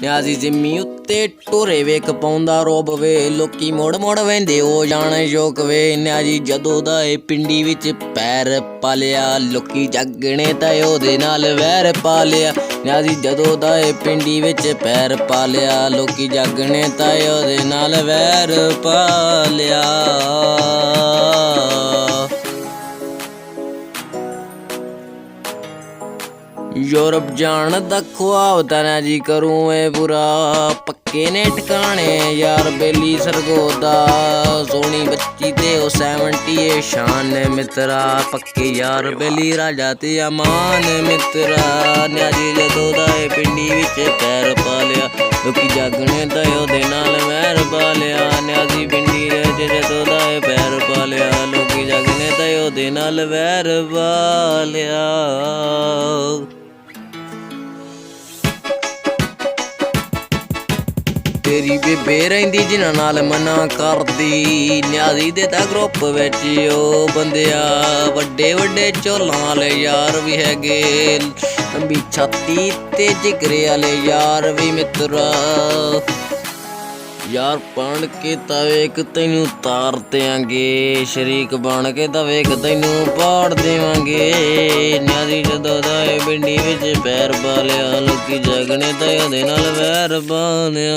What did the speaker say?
ਨਿਆਜ਼ੀ ਜ਼ਿੰਮੀ ਉੱਤੇ ਟੋਰੇ ਵੇਖ ਪਾਉਂਦਾ ਰੋਬ ਵੇ। ਲੋਕੀ ਮੁੜ ਮੁੜ ਵਹਿੰਦੇ ਹੋ ਜਾਣ ਸ਼ੌਕ ਵੇ। ਨਿਆਜ਼ੀ ਜਦੋਂ ਦਾ ਏ ਪਿੰਡੀ ਵਿੱਚ ਪੈਰ ਪਾਲਿਆ, ਲੋਕੀ ਜਾਗਣੇ ਤਾਂ ਉਹਦੇ ਨਾਲ ਵੈਰ ਪਾ ਲਿਆ। ਨਿਆਜ਼ੀ ਜਦੋਂ ਦਾ ਏ ਪਿੰਡੀ ਵਿੱਚ ਪੈਰ ਪਾਲਿਆ, ਲੋਕੀ ਜਾਗਣੇ ਤਾਂ ਉਹਦੇ ਨਾਲ ਵੈਰ ਪਾ ਲਿਆ। ਯੂਰਪ ਜਾਣ ਦਾ ਖੁਆਬ ਤਾਂ ਨਿਆਜ਼ੀ ਕरूँ ਮੈਂ ਪੂਰਾ। ਪੱਕੇ ਨੇ ਟਿਕਾਣੇ ਯਾਰ ਬੇਲੀ ਸਰਗੋਦਾ। ਸੋਹਣੀ ਬੱਚੀ ਤੇ ਉਹ 70 ਸ਼ਾਨ ਮਿੱਤਰਾ। ਪੱਕੇ ਯਾਰ ਬੇਲੀ ਰਾਜਾ ਤੇ ਅਮਾਨ ਮਿੱਤਰਾ। ਨਿਆਜ਼ੀ ਜਦੋਂ ਦਾ ਏ ਪਿੰਡੀ ਵਿੱਚ ਪੈਰ ਪਾ ਲਿਆ, ਲੋਕੀ ਜਾਗਣੇ ਤਾਂ ਉਹਦੇ ਨਾਲ ਵੈਰ ਪਾ ਲਿਆ। ਨਿਆਜ਼ੀ ਪਿੰਡੀ ਵਿੱਚ ਜਦੋਂ ਦਾ ਏ ਪੈਰ ਪਾ ਲਿਆ, ਲੋਕੀ ਜਾਗਣੇ ਤਾਂ ਉਹਦੇ ਨਾਲ ਵੈਰ ਪਾ ਲਿਆ। ਤੇਰੀ ਬੇਬੇ ਰਹਿੰਦੀ ਜਿਨ੍ਹਾਂ ਨਾਲ ਮਨਾ ਕਰਦੀ। ਨਿਆਜ਼ੀ ਦੇ ਤਾਂ ਗਰੁੱਪ ਵਿੱਚ ਉਹ ਬੰਦਿਆ, ਵੱਡੇ ਵੱਡੇ ਝੋਲਾਂ ਵਾਲੇ ਯਾਰ ਵੀ ਹੈਗੇ। ਲੰਬੀ ਛਾਤੀ ਤੇ ਜਿਗਰੇ ਵਾਲੇ ਯਾਰ ਵੀ ਮਿੱਤਰਾ। ਯਾਰ ਬਣ ਕੇ ਤਾਂ ਵੇਖ ਤੈਨੂੰ ਤਾਰ ਦਿਆਂਗੇ, ਸ਼ਰੀਕ ਬਣ ਕੇ ਤਾਂ ਵੇਖ ਤੈਨੂੰ ਪਾੜ ਦੇਵਾਂਗੇ। ਨਿਆਜ਼ੀ ਜਦੋਂ ਦਾ ਏ ਪਿੰਡੀ ਵਿੱਚ ਪੈਰ ਪਾ ਲਿਆ, ਲੋਕੀ ਜਾਗਣੇ ਤਾਂ ਉਹਦੇ ਨਾਲ ਵੈਰ ਪਾ ਲਿਆ।